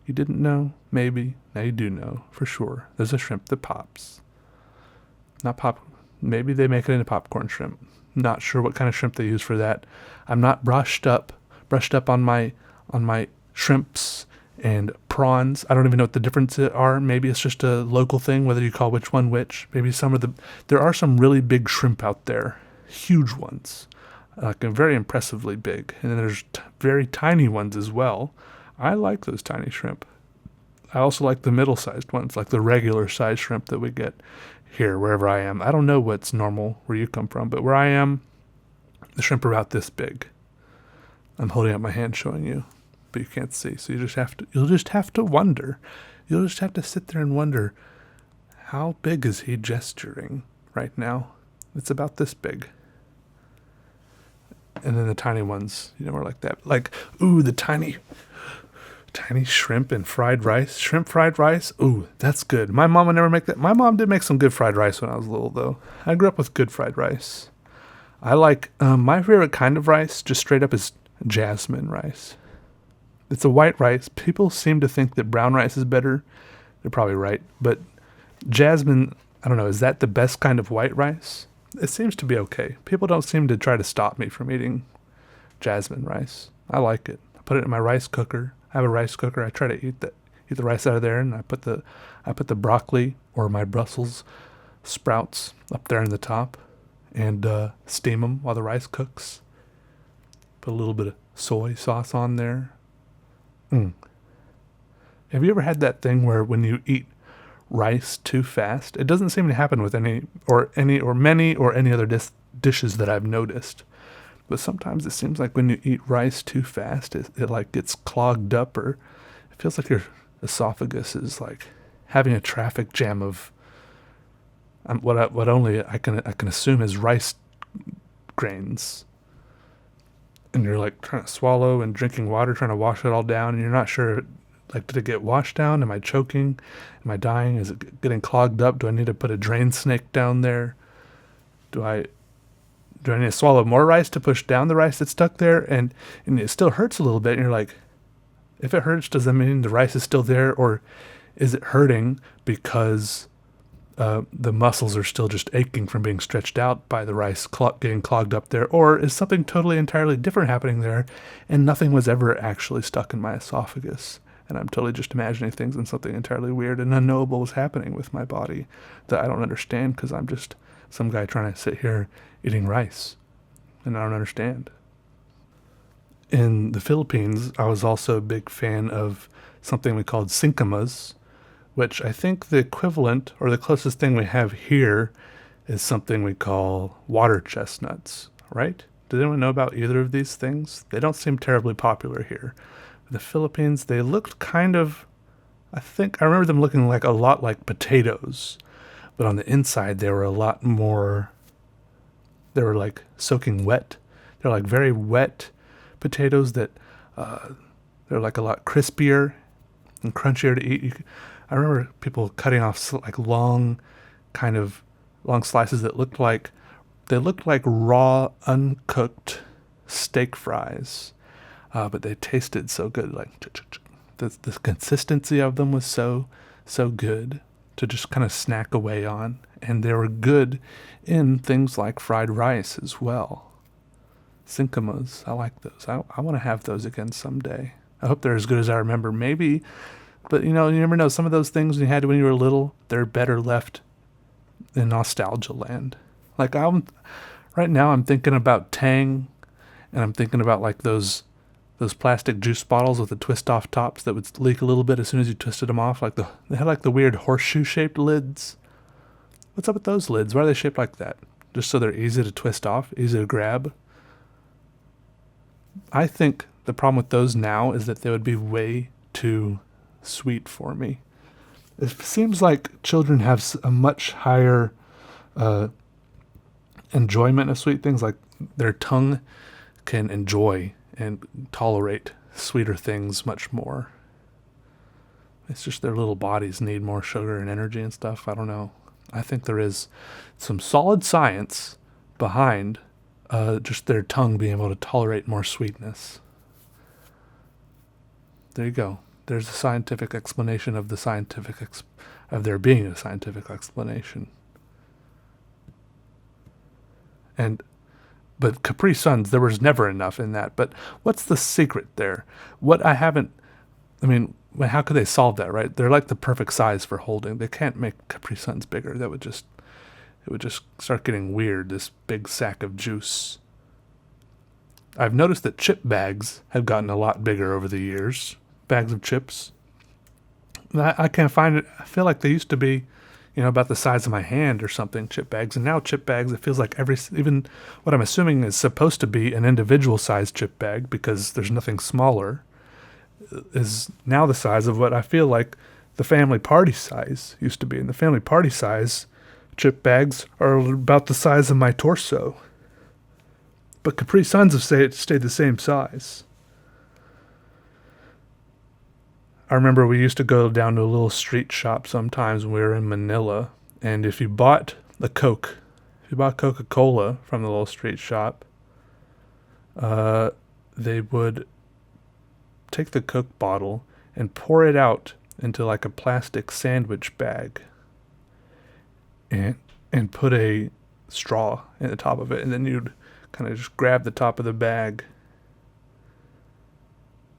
You didn't know? Maybe. Now you do know, for sure. There's a shrimp that pops. Not pop. Maybe they make it into popcorn shrimp. Not sure what kind of shrimp they use for that. I'm not brushed up on my shrimps and prawns. I don't even know what the differences are. Maybe it's just a local thing, whether you call which one which. Maybe there are some really big shrimp out there, huge ones, like very impressively big. And then there's very tiny ones as well. I like those tiny shrimp. I also like the middle-sized ones, like the regular-sized shrimp that we get here, wherever I am. I don't know what's normal where you come from, but where I am, the shrimp are about this big. I'm holding up my hand showing you, but you can't see. So you'll just have to wonder. You'll just have to sit there and wonder, how big is he gesturing right now? It's about this big. And then the tiny ones, are like that. Like, ooh, the tiny shrimp and fried rice. Shrimp fried rice. Ooh, that's good. My mom would never make that. My mom did make some good fried rice when I was little, though. I grew up with good fried rice. I like, my favorite kind of rice, just straight up, is jasmine rice. It's a white rice. People seem to think that brown rice is better. They're probably right. But jasmine, I don't know, is that the best kind of white rice? It seems to be okay. People don't seem to try to stop me from eating jasmine rice. I like it. I put it in my rice cooker. I have a rice cooker. I try to eat the rice out of there, and I put the broccoli or my Brussels sprouts up there in the top, and steam them while the rice cooks. Put a little bit of soy sauce on there. Have you ever had that thing where when you eat rice too fast, it doesn't seem to happen with any other dishes that I've noticed, but sometimes it seems like when you eat rice too fast, it like gets clogged up, or it feels like your esophagus is like having a traffic jam of what only I can assume is rice grains. And you're like trying to swallow and drinking water, trying to wash it all down, and you're not sure, like, did it get washed down? Am I choking? Am I dying? Is it getting clogged up? Do I need to put a drain snake down there? Do I need to swallow more rice to push down the rice that's stuck there? And it still hurts a little bit, and you're like, if it hurts, does that mean the rice is still there? Or is it hurting because the muscles are still just aching from being stretched out by the rice getting clogged up there? Or is something totally entirely different happening there, and nothing was ever actually stuck in my esophagus, and I'm totally just imagining things, and something entirely weird and unknowable was happening with my body that I don't understand, because I'm just some guy trying to sit here eating rice, and I don't understand. In the Philippines, I was also a big fan of something we called sinkamas, which I think the equivalent, or the closest thing we have here, is something we call water chestnuts, right? Does anyone know about either of these things? They don't seem terribly popular here. The Philippines, they looked kind of, I remember them looking like a lot like potatoes, but on the inside they were a lot more, they were like soaking wet. They're like very wet potatoes that, they're like a lot crispier, and crunchier to eat. I remember people cutting off like long slices that looked like raw, uncooked steak fries, but they tasted so good. Like the consistency of them was so good to just kind of snack away on, and they were good in things like fried rice as well. Cincomas, I like those. I want to have those again someday. I hope they're as good as I remember. Maybe, but you never know. Some of those things you had when you were little, they're better left in nostalgia land. Like right now I'm thinking about Tang, and I'm thinking about like those plastic juice bottles with the twist off tops that would leak a little bit as soon as you twisted them off. They had like the weird horseshoe shaped lids. What's up with those lids? Why are they shaped like that? Just so they're easy to twist off, easy to grab? I think the problem with those now is that they would be way too sweet for me. It seems like children have a much higher enjoyment of sweet things. Like their tongue can enjoy and tolerate sweeter things much more. It's just their little bodies need more sugar and energy and stuff. I don't know. I think there is some solid science behind just their tongue being able to tolerate more sweetness. There you go. There's a scientific explanation of of there being a scientific explanation. But Capri Suns, there was never enough in that. But what's the secret there? How could they solve that, right? They're like the perfect size for holding. They can't make Capri Suns bigger. It would just start getting weird, this big sack of juice. I've noticed that chip bags have gotten a lot bigger over the years. Bags of chips. I can't find it. I feel like they used to be, about the size of my hand or something, chip bags. And now chip bags, it feels like even what I'm assuming is supposed to be an individual size chip bag, because there's nothing smaller, is now the size of what I feel like the family party size used to be. And the family party size chip bags are about the size of my torso. But Capri Suns have stayed the same size. I remember we used to go down to a little street shop sometimes when we were in Manila, and if you bought Coca-Cola from the little street shop, they would take the Coke bottle and pour it out into like a plastic sandwich bag, and put a straw in the top of it, and then you'd kind of just grab the top of the bag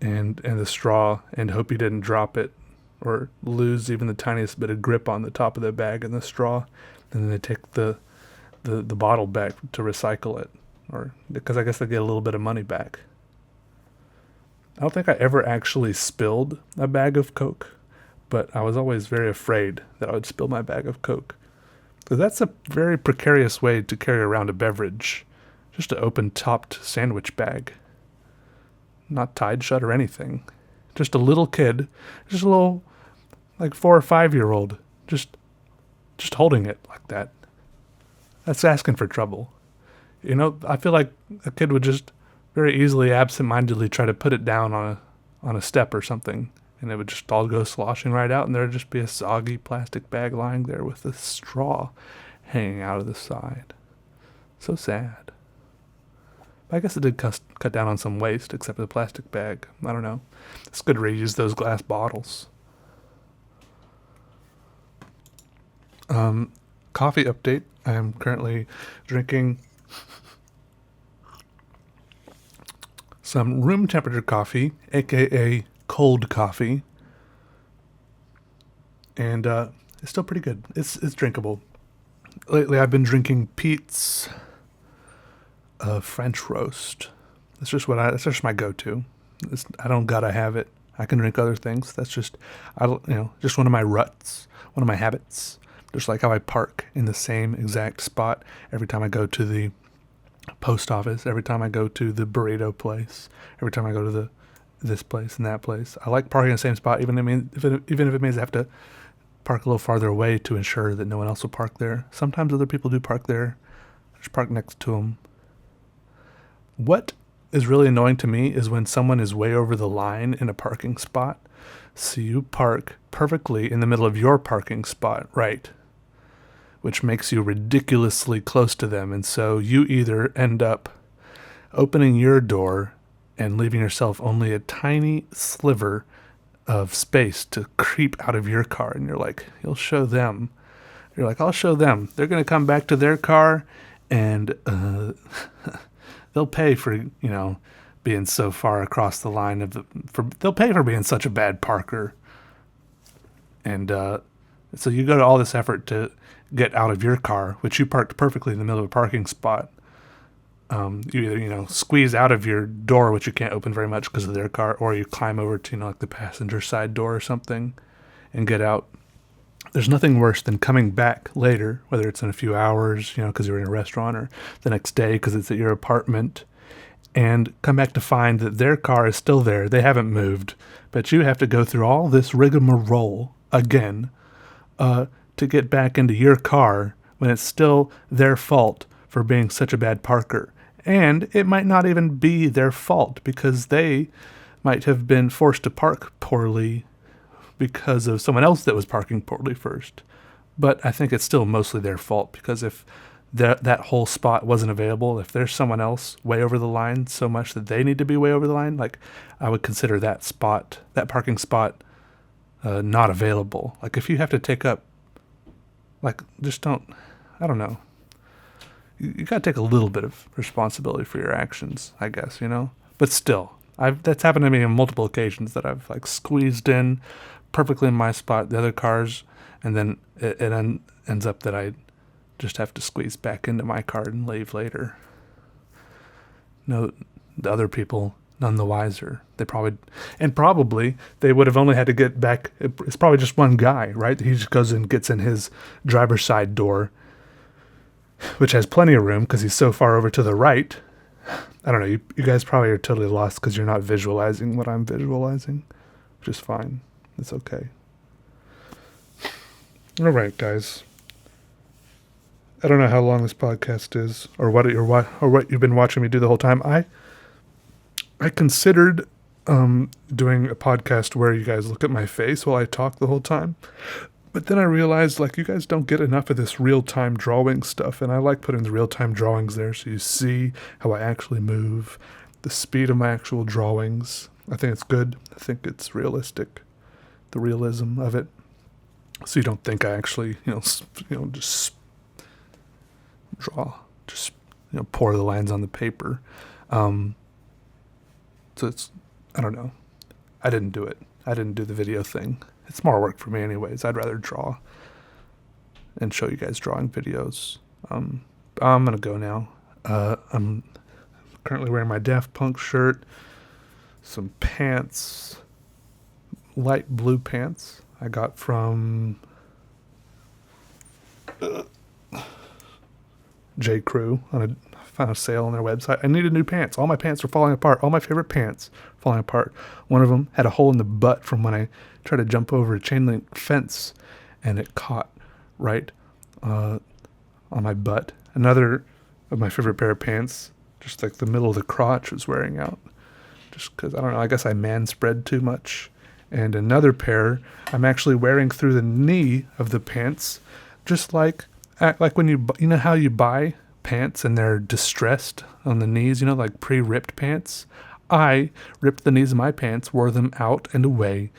and the straw and hope you didn't drop it or lose even the tiniest bit of grip on the top of the bag and the straw. And then they take the bottle back to recycle it, or because I guess they get a little bit of money back. I don't think I ever actually spilled a bag of Coke, but I was always very afraid that I would spill my bag of Coke. Because that's a very precarious way to carry around a beverage. Just an open-topped sandwich bag. Not tied shut or anything. Just a little kid, just a little, like 4 or 5-year-old, just holding it like that. That's asking for trouble. I feel like a kid would just very easily, absent-mindedly try to put it down on a step or something, and it would just all go sloshing right out, and there would just be a soggy plastic bag lying there with a straw hanging out of the side. So sad. I guess it did cut down on some waste, except for the plastic bag. I don't know. It's good to reuse those glass bottles. Coffee update. I am currently drinking some room temperature coffee, aka cold coffee, and it's still pretty good. It's drinkable. Lately, I've been drinking Pete's French roast. That's just my go-to. I don't gotta have it. I can drink other things. That's just just one of my ruts, one of my habits. Just like how I park in the same exact spot every time I go to the post office, every time I go to the burrito place, every time I go to this place and that place. I like parking in the same spot, even if it means I have to park a little farther away to ensure that no one else will park there. Sometimes other people do park there. I just park next to them. What is really annoying to me is when someone is way over the line in a parking spot. So you park perfectly in the middle of your parking spot, right? Which makes you ridiculously close to them. And so you either end up opening your door and leaving yourself only a tiny sliver of space to creep out of your car. And you're like, you'll show them. You're like, I'll show them. They're going to come back to their car and they'll pay for, being so far across the line they'll pay for being such a bad parker. And so you go to all this effort to get out of your car, which you parked perfectly in the middle of a parking spot. You either, squeeze out of your door, which you can't open very much because of their car, or you climb over to, like the passenger side door or something and get out. There's nothing worse than coming back later, whether it's in a few hours, because you're in a restaurant, or the next day because it's at your apartment, and come back to find that their car is still there. They haven't moved, but you have to go through all this rigmarole again to get back into your car when it's still their fault for being such a bad parker. And it might not even be their fault because they might have been forced to park poorly because of someone else that was parking poorly first. But I think it's still mostly their fault because if that whole spot wasn't available, if there's someone else way over the line so much that they need to be way over the line, like I would consider that parking spot not available. Like if you have to take up, I don't know. You got to take a little bit of responsibility for your actions, I guess, But still, that's happened to me on multiple occasions that I've squeezed in perfectly in my spot, the other cars, and then it ends up that I just have to squeeze back into my car and leave later. No, the other people, none the wiser. Probably they would have only had to get back. It's probably just one guy, right? He just goes and gets in his driver's side door, which has plenty of room because he's so far over to the right. I don't know. You guys probably are totally lost because you're not visualizing what I'm visualizing, which is fine. It's okay. All right, guys. I don't know how long this podcast is, or what you've been watching me do the whole time. I considered doing a podcast where you guys look at my face while I talk the whole time. But then I realized, you guys don't get enough of this real-time drawing stuff, and I like putting the real-time drawings there so you see how I actually move, the speed of my actual drawings. I think it's good. I think it's realistic, the realism of it. So you don't think I actually, just draw, just, pour the lines on the paper. So it's, I don't know. I didn't do it. I didn't do the video thing. It's more work for me anyways. I'd rather draw and show you guys drawing videos. I'm going to go now. I'm currently wearing my Daft Punk shirt, some pants, light blue pants I got from J. Crew on found a sale on their website. I needed new pants. All my pants are falling apart. All my favorite pants falling apart. One of them had a hole in the butt from when I tried to jump over a chain link fence, and it caught right on my butt. Another of my favorite pair of pants, just the middle of the crotch, was wearing out. Just because, I don't know, I guess I man-spread too much. And another pair I'm actually wearing through the knee of the pants, just like when you know how you buy pants and they're distressed on the knees, pre-ripped pants. I ripped the knees of my pants, wore them out and away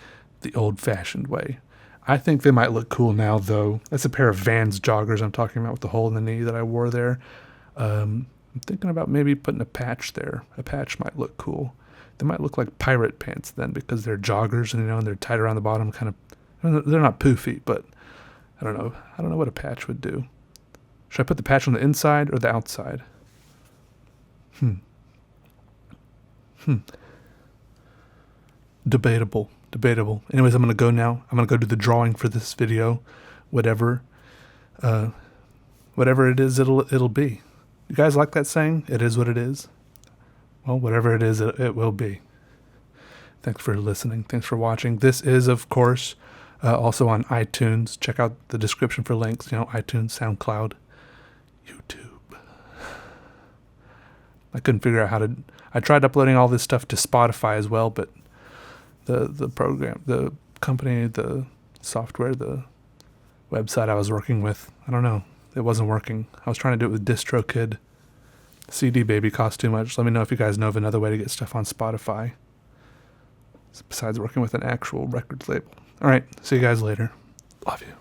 the old-fashioned way. I think they might look cool now, though. That's a pair of Vans joggers I'm talking about with the hole in the knee that I wore there. I'm thinking about maybe putting a patch there. A patch might look cool. They might look like pirate pants then because they're joggers and they're tight around the bottom, they're not poofy, but I don't know. I don't know what a patch would do. Should I put the patch on the inside or the outside? Debatable. Anyways, I'm going to go now. I'm going to go do the drawing for this video. Whatever it is, it'll be. You guys like that saying? It is what it is. Well, whatever it is, it will be. Thanks for listening. Thanks for watching. This is, of course, also on iTunes. Check out the description for links. iTunes, SoundCloud, YouTube. I couldn't figure out how to. I tried uploading all this stuff to Spotify as well, but the program, the company, the software, the website I was working with, I don't know, it wasn't working. I was trying to do it with DistroKid. CD Baby cost too much. Let me know if you guys know of another way to get stuff on Spotify besides working with an actual record label. All right, see you guys later. Love you.